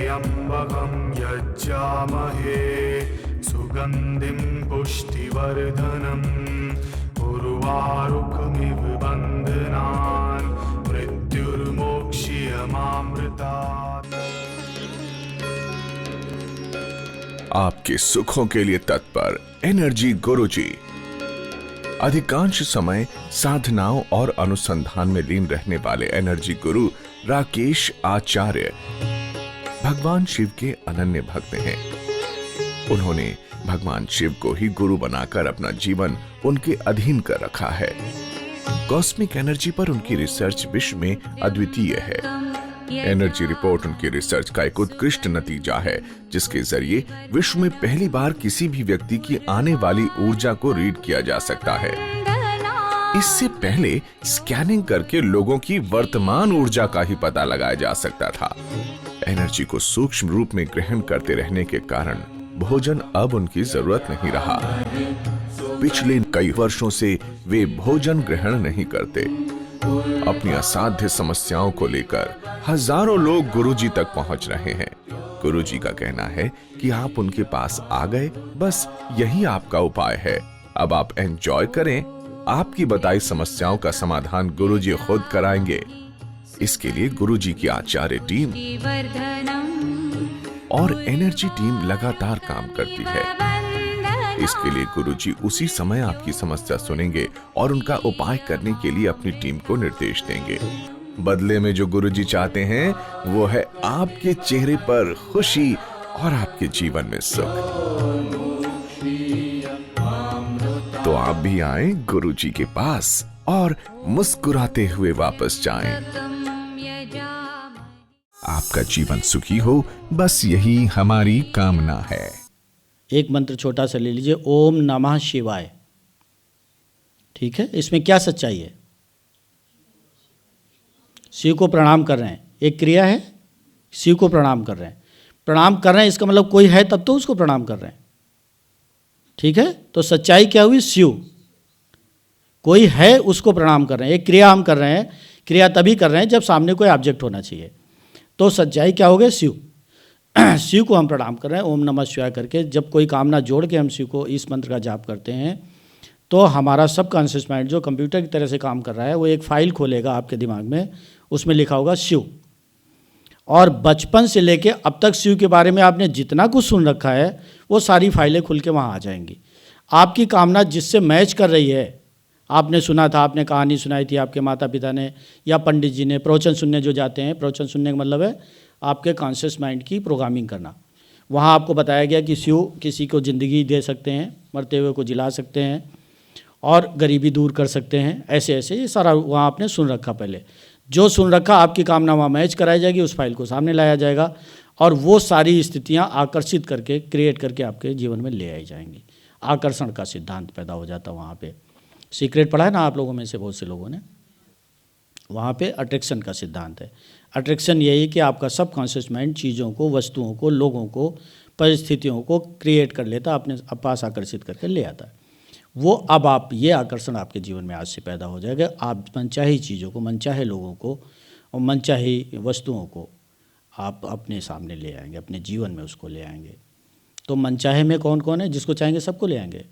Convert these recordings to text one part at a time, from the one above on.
त्र्यम्बकं यज्जामहे सुगन्धिं पुष्टिवर्धनम् उर्वारुकमिव बन्धनान् मृत्युर्मोक्ष्यमामृतात्। आपके सुखों के लिए तत्पर एनर्जी गुरुजी। अधिकांश समय साधनाओं और अनुसंधान में लीन रहने वाले एनर्जी गुरु राकेश आचार्य भगवान शिव के अनन्य भक्त हैं। उन्होंने भगवान शिव को ही गुरु बनाकर अपना जीवन उनके अधीन कर रखा है। कॉस्मिक एनर्जी पर उनकी रिसर्च विश्व में अद्वितीय है। एनर्जी रिपोर्ट उनकी रिसर्च का एक उत्कृष्ट नतीजा है, जिसके जरिए विश्व में पहली बार किसी भी व्यक्ति की आने वाली ऊर्जा को रीड किया जा सकता है। इससे पहले स्कैनिंग करके लोगों की वर्तमान ऊर्जा का ही पता लगाया जा सकता था। एनर्जी को सूक्ष्म रूप में ग्रहण करते रहने के कारण भोजन अब उनकी जरूरत नहीं रहा। पिछले कई वर्षों से वे भोजन ग्रहण नहीं करते। अपनी असाध्य समस्याओं को लेकर हजारों लोग गुरुजी तक पहुंच रहे हैं। गुरुजी का कहना है कि आप उनके पास आ गए, बस यही आपका उपाय है। अब आप एंजॉय करें। आपकी बताई समस्याओं का समाधान गुरुजी खुद कराएंगे। इसके लिए गुरुजी की आचार्य टीम और एनर्जी टीम लगातार काम करती है। इसके लिए गुरुजी उसी समय आपकी समस्या सुनेंगे और उनका उपाय करने के लिए अपनी टीम को निर्देश देंगे। बदले में जो गुरुजी चाहते हैं वो है आपके चेहरे पर खुशी और आपके जीवन में सुख। तो आप भी आए गुरुजी के पास और मुस्कुराते हुए वापस जाएं। आपका जीवन सुखी हो, बस यही हमारी कामना है। एक मंत्र छोटा सा ले लीजिए, ओम नमः शिवाय। ठीक है, इसमें क्या सच्चाई है? शिव को प्रणाम कर रहे हैं, एक क्रिया है, शिव को प्रणाम कर रहे हैं। प्रणाम कर रहे हैं इसका मतलब कोई है तब तो उसको प्रणाम कर रहे हैं। ठीक है, तो सच्चाई क्या हुई? शिव कोई है उसको प्रणाम कर रहे हैं। एक क्रिया हम कर रहे हैं, क्रिया तभी कर रहे हैं जब सामने कोई ऑब्जेक्ट होना चाहिए। तो सच्चाई क्या हो गई? शिव। शिव को हम प्रणाम कर रहे हैं ओम नमः शिवाय करके। जब कोई कामना जोड़ के हम शिव को इस मंत्र का जाप करते हैं तो हमारा सबकॉन्शियस माइंड जो कंप्यूटर की तरह से काम कर रहा है वो एक फाइल खोलेगा आपके दिमाग में, उसमें लिखा होगा शिव। और बचपन से लेके अब तक शिव के बारे में आपने जितना कुछ सुन रखा है वो सारी फाइलें खुल के वहाँ आ जाएंगी। आपकी कामना जिससे मैच कर रही है, आपने सुना था, आपने कहानी सुनाई थी आपके माता पिता ने या पंडित जी ने, प्रवचन सुनने जो जाते हैं, प्रवचन सुनने का मतलब है आपके कॉन्शियस माइंड की प्रोग्रामिंग करना। वहाँ आपको बताया गया कि शिव किसी को ज़िंदगी दे सकते हैं, मरते हुए को जिला सकते हैं और गरीबी दूर कर सकते हैं, ऐसे ऐसे ये सारा वहाँ आपने सुन रखा। पहले जो सुन रखा आपकी कामना वहाँ मैच कराई जाएगी, उस फाइल को सामने लाया जाएगा और वो सारी स्थितियाँ आकर्षित करके क्रिएट करके आपके जीवन में ले आई जाएंगी। आकर्षण का सिद्धांत पैदा हो जाता वहाँ पे। सीक्रेट पढ़ा है ना आप लोगों में से बहुत से लोगों ने। वहाँ पे अट्रैक्शन का सिद्धांत है। अट्रैक्शन यही कि आपका सबकॉन्शियस माइंड चीज़ों को, वस्तुओं को, लोगों को, परिस्थितियों को क्रिएट कर लेता, अपने पास आकर्षित करके ले आता है। वो अब आप ये आकर्षण आपके जीवन में आज से पैदा हो जाएगा। आप मनचाही चीज़ों को, मनचाहे लोगों को और मनचाही वस्तुओं को आप अपने सामने ले आएंगे, अपने जीवन में उसको ले आएंगे। तो मनचाहे में कौन कौन है? जिसको चाहेंगे सबको ले आएंगे?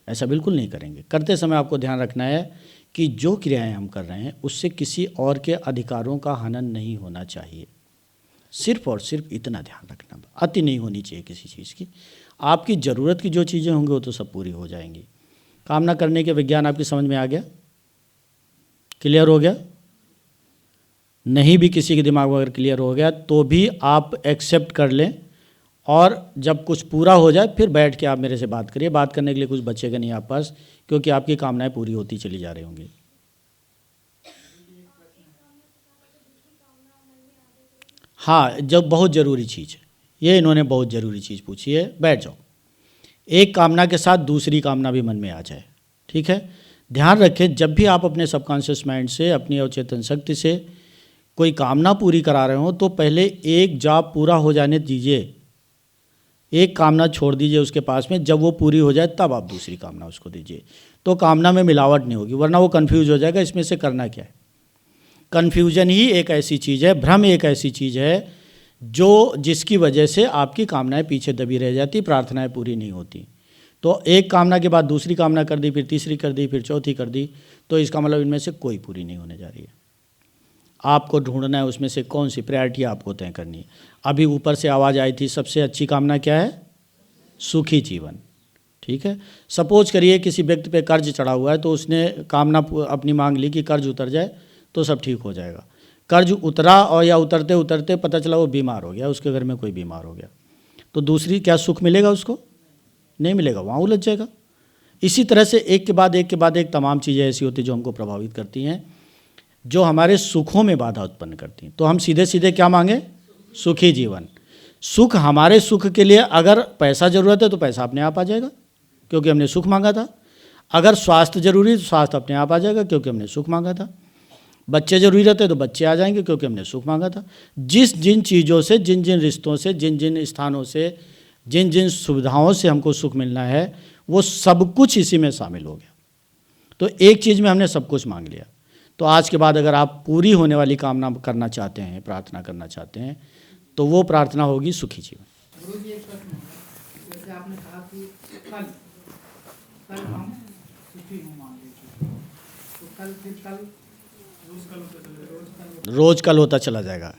ऐसा बिल्कुल नहीं करेंगे। करते समय आपको ध्यान रखना है कि जो क्रियाएं हम कर रहे हैं उससे किसी और के अधिकारों का हनन नहीं होना चाहिए। सिर्फ और सिर्फ इतना ध्यान रखना, अति नहीं होनी चाहिए किसी चीज़ की। आपकी ज़रूरत की जो चीज़ें होंगी वो तो सब पूरी हो जाएंगी। कामना करने के विज्ञान आपकी समझ में आ गया? क्लियर हो गया? नहीं भी किसी के दिमाग में अगर क्लियर हो गया तो भी आप एक्सेप्ट कर लें और जब कुछ पूरा हो जाए फिर बैठ के आप मेरे से बात करिए। बात करने के लिए कुछ बचेगा नहीं आप पास, क्योंकि आपकी कामनाएं पूरी होती चली जा रही होंगी। हाँ, जब बहुत ज़रूरी चीज़ है, ये इन्होंने बहुत ज़रूरी चीज़ पूछी है। बैठ जाओ। एक कामना के साथ दूसरी कामना भी मन में आ जाए। ठीक है, ध्यान रखें जब भी आप अपने सबकॉन्शियस माइंड से, अपनी अवचेतन शक्ति से कोई कामना पूरी करा रहे हो तो पहले एक जॉब पूरा हो जाने दीजिए। एक कामना छोड़ दीजिए उसके पास में, जब वो पूरी हो जाए तब आप दूसरी कामना उसको दीजिए। तो कामना में मिलावट नहीं होगी, वरना वो कंफ्यूज हो जाएगा इसमें से करना क्या है। कन्फ्यूजन ही एक ऐसी चीज़ है, भ्रम एक ऐसी चीज़ है जो जिसकी वजह से आपकी कामनाएं पीछे दबी रह जाती, प्रार्थनाएं पूरी नहीं होती। तो एक कामना के बाद दूसरी कामना कर दी, फिर तीसरी कर दी, फिर चौथी कर दी, तो इसका मतलब इनमें से कोई पूरी नहीं होने जा रही है। आपको ढूंढना है उसमें से कौन सी प्रायोरिटी आपको तय करनी है। अभी ऊपर से आवाज़ आई थी, सबसे अच्छी कामना क्या है? सुखी जीवन। ठीक है, सपोज करिए किसी व्यक्ति पे कर्ज चढ़ा हुआ है, तो उसने कामना अपनी मांग ली कि कर्ज उतर जाए तो सब ठीक हो जाएगा। कर्ज उतरा और या उतरते उतरते पता चला वो बीमार हो गया, उसके घर में कोई बीमार हो गया, तो दूसरी क्या सुख मिलेगा उसको? नहीं मिलेगा, वहाँ उलझ जाएगा। इसी तरह से एक के बाद एक के बाद एक तमाम चीज़ें ऐसी होती जो हमको प्रभावित करती हैं, जो हमारे सुखों में बाधा उत्पन्न करती हैं। तो हम सीधे सीधे क्या मांगे? सुखी जीवन। सुख, हमारे सुख के लिए अगर पैसा ज़रूरत है तो पैसा अपने आप आ जाएगा क्योंकि हमने सुख मांगा था। अगर स्वास्थ्य जरूरी है तो स्वास्थ्य अपने आप आ जाएगा क्योंकि हमने सुख मांगा था। बच्चे जरूरी रहते तो बच्चे आ जाएंगे क्योंकि हमने सुख मांगा था। जिन चीज़ों से, जिन जिन रिश्तों से, जिन स्थानों से, जिन जिन सुविधाओं से हमको सुख मिलना है, वो सब कुछ इसी में शामिल हो गया। तो एक चीज़ में हमने सब कुछ मांग लिया। तो आज के बाद अगर आप पूरी होने वाली कामना करना चाहते हैं, प्रार्थना करना चाहते हैं, तो वो प्रार्थना होगी सुखी जीवन। गुरु जी, एक प्रश्न है। जैसे आपने कहा कि कल हम सुखी हो मान लीजिए, तो कल रोज कल होता चला जाएगा।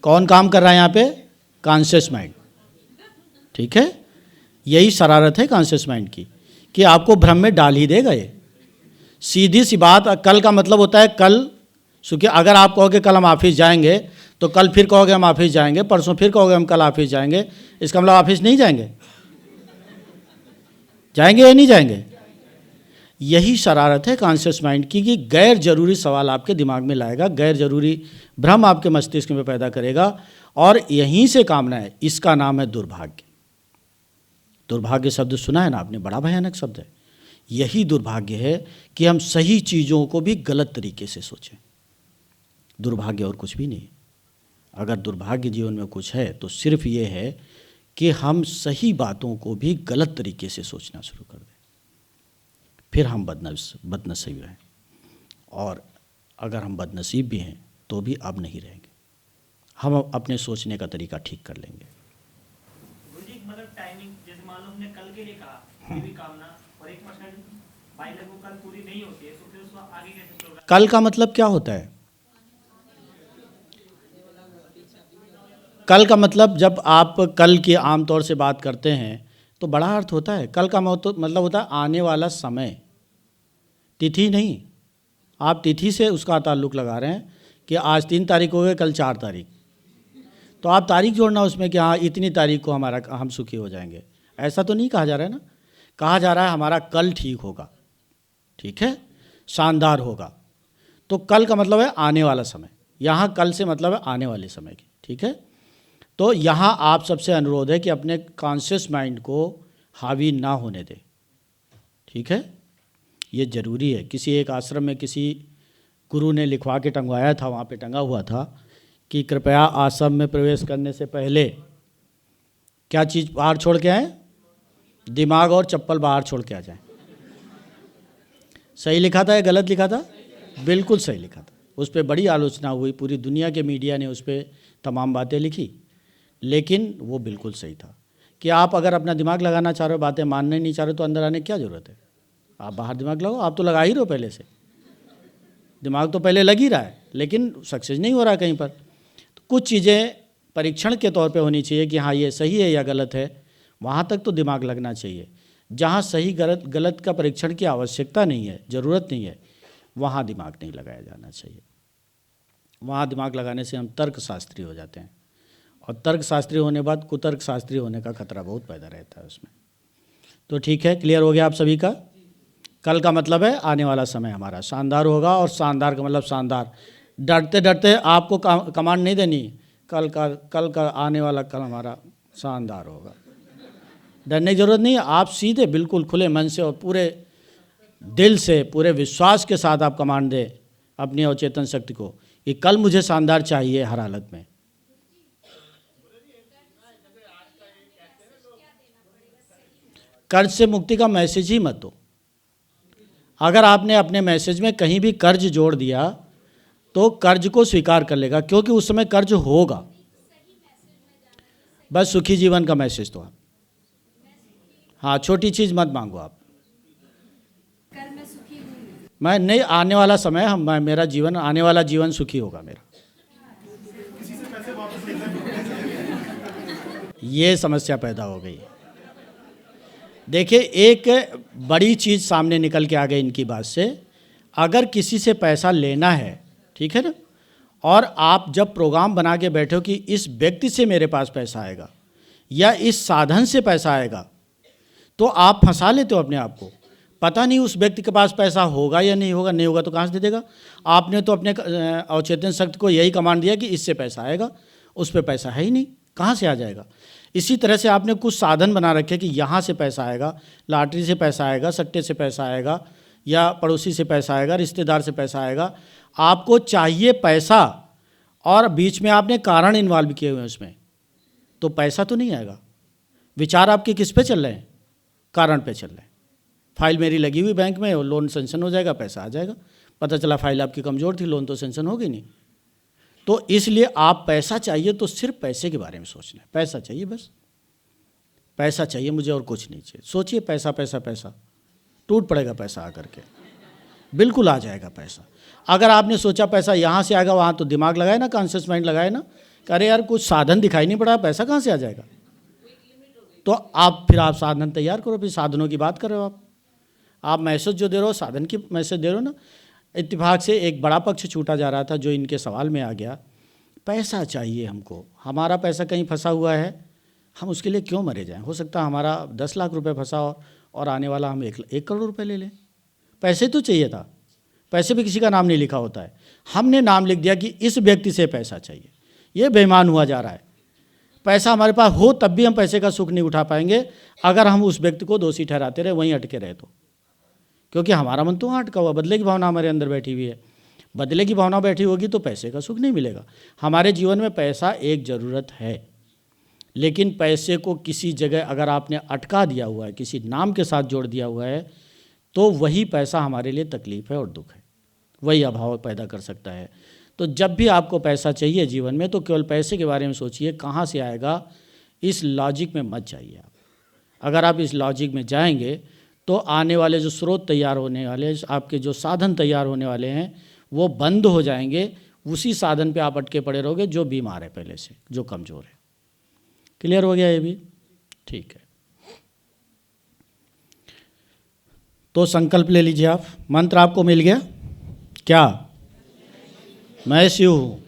कौन काम कर रहा है यहाँ पे? Conscious mind. ठीक है, यही शरारत है कॉन्शियस माइंड की कि आपको भ्रम में डाल ही देगा ये। सीधी सी बात, कल का मतलब होता है कल सुखी। अगर आप कहोगे कल हम ऑफिस जाएंगे, तो कल फिर कहोगे हम ऑफिस जाएंगे, परसों फिर कहोगे हम कल ऑफिस जाएंगे, इसका मतलब ऑफिस नहीं जाएंगे? जाएंगे या नहीं जाएंगे? यही शरारत है कॉन्शियस माइंड की कि गैर जरूरी सवाल आपके दिमाग में लाएगा, गैर जरूरी भ्रम आपके मस्तिष्क में पैदा करेगा, और यहीं से कामना है। इसका नाम है दुर्भाग्य। दुर्भाग्य शब्द सुना है ना आपने? बड़ा भयानक शब्द है। यही दुर्भाग्य है कि हम सही चीज़ों को भी गलत तरीके से सोचें। दुर्भाग्य और कुछ भी नहीं। अगर दुर्भाग्य जीवन में कुछ है तो सिर्फ ये है कि हम सही बातों को भी गलत तरीके से सोचना शुरू कर दें, फिर हम बदनसीब हैं। और अगर हम बदनसीब भी हैं तो भी अब नहीं रहेंगे, हम अपने सोचने का तरीका ठीक कर लेंगे। मतलब टाइमिंग, जैसे मान लो हमने कल के लिए कहा कोई भी कामना, और 1% बाई लगभग कल पूरी नहीं होती है, तो फिर उसको आगे कैसे प्रोग्राम? कल का मतलब क्या होता है? कल का मतलब जब आप कल की आमतौर से बात करते हैं तो बड़ा अर्थ होता है। कल का मतलब होता है आने वाला समय, तिथि नहीं। आप तिथि से उसका ताल्लुक़ लगा रहे हैं कि आज 3 तारीख हो गए, कल 4 तारीख, तो आप तारीख जोड़ना उसमें कि हाँ इतनी तारीख को हम सुखी हो जाएंगे। ऐसा तो नहीं कहा जा रहा है ना। कहा जा रहा है हमारा कल ठीक होगा, ठीक है, शानदार होगा। तो कल का मतलब है आने वाला समय। यहाँ कल से मतलब है आने वाले समय की, ठीक है। तो यहाँ आप सबसे अनुरोध है कि अपने कॉन्शियस माइंड को हावी ना होने दें, ठीक है। ये ज़रूरी है। किसी एक आश्रम में किसी गुरु ने लिखवा के टंगवाया था, वहाँ पे टंगा हुआ था कि कृपया आश्रम में प्रवेश करने से पहले क्या चीज़ बाहर छोड़ के आएँ? दिमाग और चप्पल बाहर छोड़ के आ जाएं। सही लिखा था या गलत लिखा था? बिल्कुल सही लिखा था। उस पर बड़ी आलोचना हुई, पूरी दुनिया के मीडिया ने उस पर तमाम बातें लिखी, लेकिन वो बिल्कुल सही था कि आप अगर अपना दिमाग लगाना चाह रहे हो, बातें मानने नहीं चाह रहे, तो अंदर आने की क्या ज़रूरत है? आप बाहर दिमाग लगाओ। आप तो लगा ही रहो पहले से, दिमाग तो पहले लग ही रहा है, लेकिन सक्सेस नहीं हो रहा है कहीं पर। तो कुछ चीज़ें परीक्षण के तौर पे होनी चाहिए कि हाँ ये सही है या गलत है, वहाँ तक तो दिमाग लगना चाहिए। जहाँ सही गलत का परीक्षण की आवश्यकता नहीं है, ज़रूरत नहीं है, वहाँ दिमाग नहीं लगाया जाना चाहिए। वहाँ दिमाग लगाने से हम तर्कशास्त्री हो जाते हैं, और तर्कशास्त्री होने के बाद कुतर्क शास्त्री होने का खतरा बहुत पैदा रहता है उसमें। तो ठीक है, क्लियर हो गया आप सभी का? कल का मतलब है आने वाला समय हमारा शानदार होगा, और शानदार का मतलब शानदार। डरते डरते आपको कमांड नहीं देनी कल का आने वाला कल हमारा शानदार होगा। डरने की ज़रूरत नहीं है। आप सीधे बिल्कुल खुले मन से और पूरे दिल से, पूरे विश्वास के साथ आप कमांड दें अपनी अवचेतन शक्ति को कि कल मुझे शानदार चाहिए हर हालत में। कर्ज से मुक्ति का मैसेज ही मत दो। अगर आपने अपने मैसेज में कहीं भी कर्ज जोड़ दिया तो कर्ज को स्वीकार कर लेगा, क्योंकि उस समय कर्ज होगा। बस सुखी जीवन का मैसेज दो आप। हाँ, छोटी चीज़ मत मांगो आप। कल मैं सुखी हूँ। मैं नहीं, आने वाला समय मेरा जीवन, आने वाला जीवन सुखी होगा मेरा। ये समस्या पैदा हो गई। देखिए, एक बड़ी चीज़ सामने निकल के आ गई इनकी बात से। अगर किसी से पैसा लेना है, ठीक है ना, और आप जब प्रोग्राम बना के बैठे हो कि इस व्यक्ति से मेरे पास पैसा आएगा या इस साधन से पैसा आएगा, तो आप फंसा लेते हो अपने आप को। पता नहीं उस व्यक्ति के पास पैसा होगा या नहीं होगा, नहीं होगा तो कहाँ से दे देगा। आपने तो अपने अवचेतन शक्ति को यही कमांड दिया कि इससे पैसा आएगा, उस पर पैसा है ही नहीं, कहाँ से आ जाएगा। इसी तरह से आपने कुछ साधन बना रखे कि यहाँ से पैसा आएगा, लॉटरी से पैसा आएगा, सट्टे से पैसा आएगा, या पड़ोसी से पैसा आएगा, रिश्तेदार से पैसा आएगा। आपको चाहिए पैसा और बीच में आपने कारण इन्वॉल्व किए हुए हैं उसमें, तो पैसा तो नहीं आएगा। विचार आपके किस पे चल रहे हैं? कारण पे चल रहे हैं। फाइल मेरी लगी हुई बैंक में, लोन सेंक्शन हो जाएगा, पैसा आ जाएगा। पता चला फाइल आपकी कमज़ोर थी, लोन तो सेंक्शन होगी नहीं। तो इसलिए आप पैसा चाहिए तो सिर्फ पैसे के बारे में सोचना है। पैसा चाहिए, बस पैसा चाहिए मुझे और कुछ नहीं चाहिए। सोचिए पैसा पैसा पैसा, टूट पड़ेगा पैसा आकर के, बिल्कुल आ जाएगा पैसा। अगर आपने सोचा पैसा यहाँ से आएगा, वहाँ तो दिमाग लगाए ना, कॉन्शियस माइंड लगाए ना, अरे यार कुछ साधन दिखाई नहीं पड़ा, पैसा कहाँ से आ जाएगा। तो आप साधन तैयार करो। फिर साधनों की बात कर रहे हो आप मैसेज जो दे रहे हो, साधन की मैसेज दे रहे हो ना। इत्तेफाक से एक बड़ा पक्ष छूटा जा रहा था जो इनके सवाल में आ गया। पैसा चाहिए हमको, हमारा पैसा कहीं फंसा हुआ है, हम उसके लिए क्यों मरे जाएं। हो सकता है हमारा 10 लाख रुपए फंसा और आने वाला हम 1 करोड़ रुपए ले लें। पैसे तो चाहिए था, पैसे पे किसी का नाम नहीं लिखा होता है। हमने नाम लिख दिया कि इस व्यक्ति से पैसा चाहिए। ये बेईमान हुआ जा रहा है। पैसा हमारे पास हो तब भी हम पैसे का सुख नहीं उठा पाएंगे अगर हम उस व्यक्ति को दोषी ठहराते रहे, वहीं अटके रहे तो। क्योंकि हमारा मन तो वहाँ अटका हुआ, बदले की भावना हमारे अंदर बैठी हुई है। बदले की भावना बैठी होगी तो पैसे का सुख नहीं मिलेगा। हमारे जीवन में पैसा एक ज़रूरत है, लेकिन पैसे को किसी जगह अगर आपने अटका दिया हुआ है, किसी नाम के साथ जोड़ दिया हुआ है, तो वही पैसा हमारे लिए तकलीफ़ है और दुख है, वही अभाव पैदा कर सकता है। तो जब भी आपको पैसा चाहिए जीवन में, तो केवल पैसे के बारे में सोचिए, कहाँ से आएगा, इस लॉजिक में मत जाइए आप। अगर आप इस लॉजिक में जाएंगे तो आने वाले जो स्रोत तैयार होने वाले, आपके जो साधन तैयार होने वाले हैं, वो बंद हो जाएंगे। उसी साधन पे आप अटके पड़े रहोगे जो बीमार है पहले से, जो कमज़ोर है। क्लियर हो गया ये भी? ठीक है। तो संकल्प ले लीजिए आप। मंत्र आपको मिल गया क्या? मैं शिव हूँ।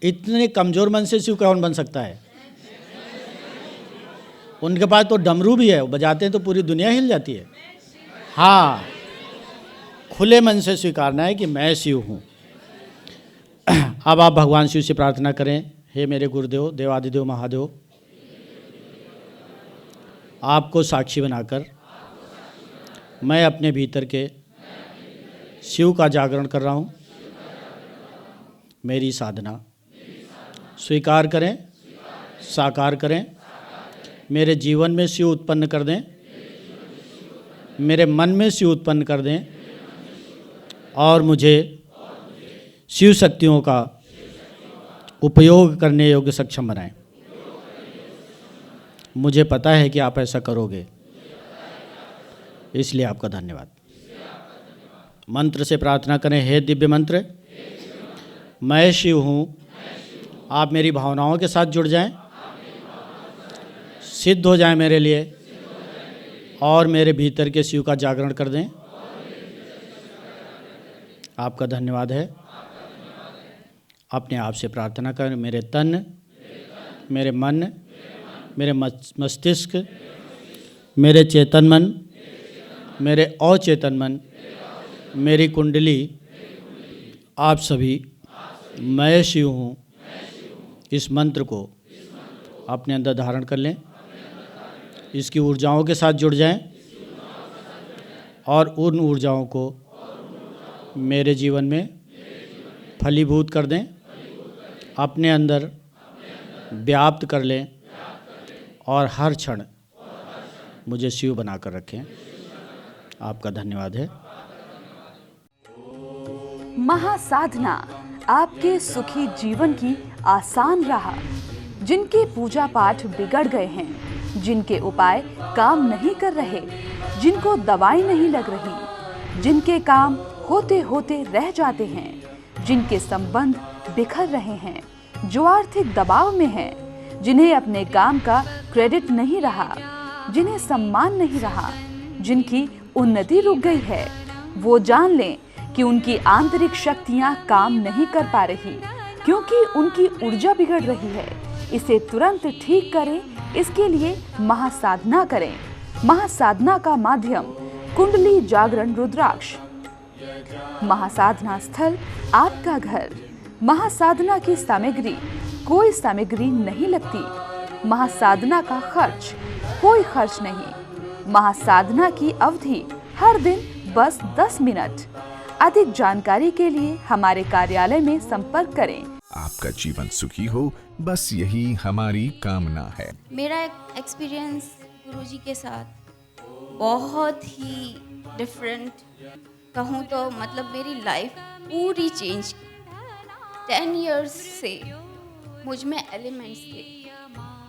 इतने कमज़ोर मन से शिव कौन बन सकता है? उनके पास तो डमरू भी है, वो बजाते हैं तो पूरी दुनिया हिल जाती है। हाँ, खुले मन से स्वीकारना है कि मैं शिव हूँ। अब आप भगवान शिव से प्रार्थना करें, हे मेरे गुरुदेव, देवादिदेव महादेव, आपको साक्षी बनाकर मैं अपने भीतर के शिव का जागरण कर रहा हूँ। मेरी साधना स्वीकार करें, साकार करें, मेरे जीवन में शिव उत्पन्न कर दें, मेरे मन में शिव उत्पन्न कर दें, और मुझे शिव शक्तियों का उपयोग करने योग्य सक्षम बनाएं। मुझे पता है कि आप ऐसा करोगे, इसलिए आपका धन्यवाद। मंत्र से प्रार्थना करें, हे दिव्य मंत्र, मैं शिव हूँ, आप मेरी भावनाओं के साथ जुड़ जाएं, सिद्ध हो जाएं मेरे लिए, और मेरे भीतर के शिव का जागरण कर दें। आपका धन्यवाद है। अपने आप से प्रार्थना करें, मेरे तन, मेरे मन, मेरे मस्तिष्क, मेरे चेतन मन, मेरे अचेतन मन, मेरी कुंडली, आप सभी मैं शिव हूँ, इस मंत्र को अपने अंदर धारण कर लें, इसकी ऊर्जाओं के साथ जुड़ जाएं, और उन ऊर्जाओं को मेरे जीवन में फलीभूत कर दें, अपने अंदर व्याप्त कर लें, और हर क्षण मुझे शिव बनाकर रखें। आपका धन्यवाद है। महासाधना आपके सुखी जीवन की आसान राह। जिनके पूजा पाठ बिगड़ गए हैं, जिनके उपाय काम नहीं कर रहे, जिनको दवाई नहीं लग रही, जिनके काम होते होते रह जाते हैं, जिनके संबंध बिखर रहे हैं, जो आर्थिक दबाव में हैं, जिन्हें अपने काम का क्रेडिट नहीं रहा, जिन्हें सम्मान नहीं रहा, जिनकी उन्नति रुक गई है, वो जान लें कि उनकी आंतरिक शक्तियां काम नहीं कर पा रही, क्योंकि उनकी ऊर्जा बिगड़ रही है। इसे तुरंत ठीक करें, इसके लिए महासाधना करें। महासाधना का माध्यम कुंडली जागरण रुद्राक्ष। महासाधना स्थल आपका घर। महासाधना की सामग्री कोई सामग्री नहीं लगती। महासाधना का खर्च कोई खर्च नहीं। महासाधना की अवधि हर दिन बस 10 मिनट। अधिक जानकारी के लिए हमारे कार्यालय में संपर्क करें। आपका जीवन सुखी हो, बस यही हमारी कामना है। मेरा एक्सपीरियंस गुरुजी के साथ बहुत ही डिफरेंट कहूँ तो मतलब मेरी लाइफ पूरी चेंज। 10 इयर्स से मुझ में एलिमेंट्स थे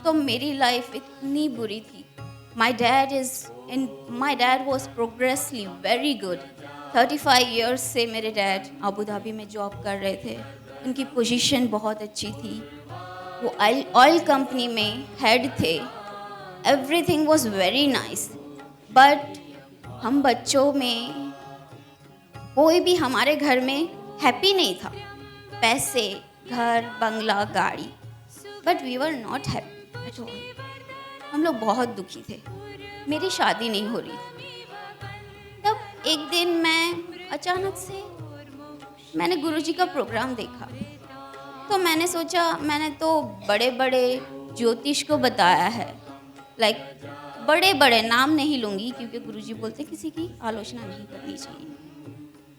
तो मेरी लाइफ इतनी बुरी थी। My dad was progressively very good. 35 years से मेरे डैड अबू धाबी में जॉब कर रहे थे। उनकी पोजीशन बहुत अच्छी थी। वो ऑयल कंपनी में हेड थे। Everything was very nice. But हम बच्चों में कोई भी हमारे घर में हैप्पी नहीं था। पैसे, घर, बंगला, गाड़ी, but we were not happy at all. हम लोग बहुत दुखी थे। मेरी शादी नहीं हो रही थी। तब एक दिन मैं अचानक से मैंने गुरुजी का प्रोग्राम देखा तो मैंने सोचा, मैंने तो बड़े बड़े ज्योतिष को बताया है, लाइक बड़े बड़े नाम नहीं लूँगी क्योंकि गुरुजी बोलते किसी की आलोचना नहीं करनी चाहिए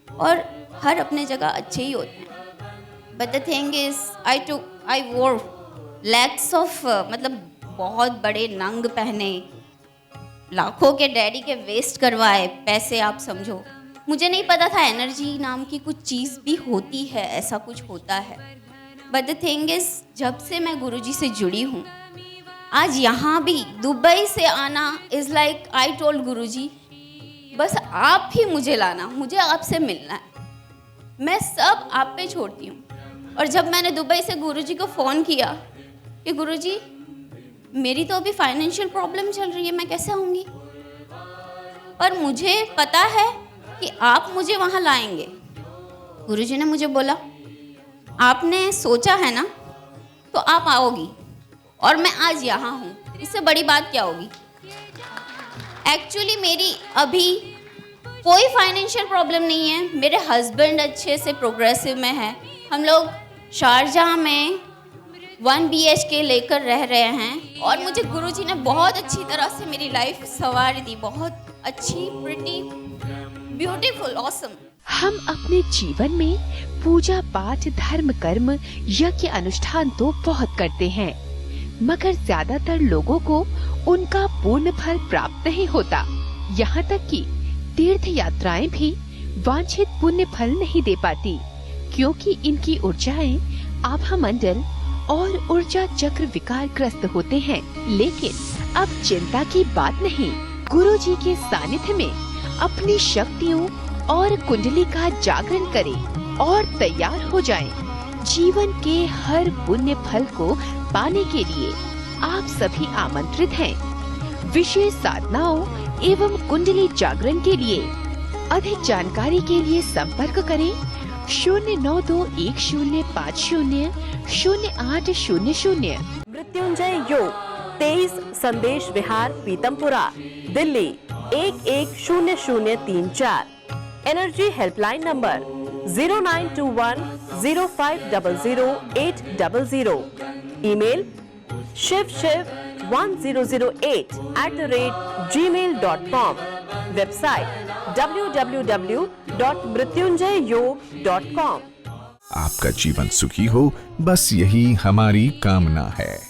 और हर अपने जगह अच्छे ही होते हैं। But the thing is I वोर लैक्स ऑफ मतलब बहुत बड़े नंग पहने, लाखों के डैडी के वेस्ट करवाए पैसे, आप समझो। मुझे नहीं पता था एनर्जी नाम की कुछ चीज़ भी होती है, ऐसा कुछ होता है। बट द थिंग इज जब से मैं गुरुजी से जुड़ी हूँ, आज यहाँ भी दुबई से आना इज़ लाइक आई टोल्ड गुरुजी बस आप ही मुझे लाना, मुझे आपसे मिलना है, मैं सब आप पे छोड़ती हूँ। और जब मैंने दुबई से गुरुजी को फ़ोन किया कि गुरुजी मेरी तो अभी फाइनेंशियल प्रॉब्लम चल रही है, मैं कैसे आऊँगी, पर मुझे पता है कि आप मुझे वहाँ लाएंगे। गुरुजी ने मुझे बोला आपने सोचा है ना तो आप आओगी और मैं आज यहाँ हूँ, इससे बड़ी बात क्या होगी। एक्चुअली मेरी अभी कोई फाइनेंशियल प्रॉब्लम नहीं है। मेरे हस्बैंड अच्छे से प्रोग्रेसिव में है। हम लोग शारजाह में 1 BHK लेकर रह रहे हैं और मुझे गुरुजी ने बहुत अच्छी तरह से मेरी लाइफ संवार दी। बहुत अच्छी, प्रिटी, ब्यूटीफुल, ऑसम। हम अपने जीवन में पूजा पाठ, धर्म, कर्म, यज्ञ, अनुष्ठान तो बहुत करते हैं, मगर ज्यादातर लोगों को उनका पूर्ण फल प्राप्त नहीं होता। यहाँ तक कि तीर्थ यात्राएं भी वांछित पुण्य फल नहीं दे पाती, क्योंकि इनकी ऊर्जाएं आभा मंडल और ऊर्जा चक्र विकारग्रस्त होते हैं। लेकिन अब चिंता की बात नहीं। गुरुजी के सानिध्य में अपनी शक्तियों और कुंडली का जागरण करें और तैयार हो जाएं। जीवन के हर पुण्य फल को पाने के लिए आप सभी आमंत्रित हैं। विशेष साधनाओं एवं कुंडली जागरण के लिए अधिक जानकारी के लिए संपर्क करें 099105000800। Mrityunjay Yog 23 Sandesh Vihar, Pitampura, Delhi 110034। Energy helpline number 092105008000। Email shivshiv1008@gmail.com। Website www.mrityunjayयोग.com। आपका जीवन सुखी हो, बस यही हमारी कामना है।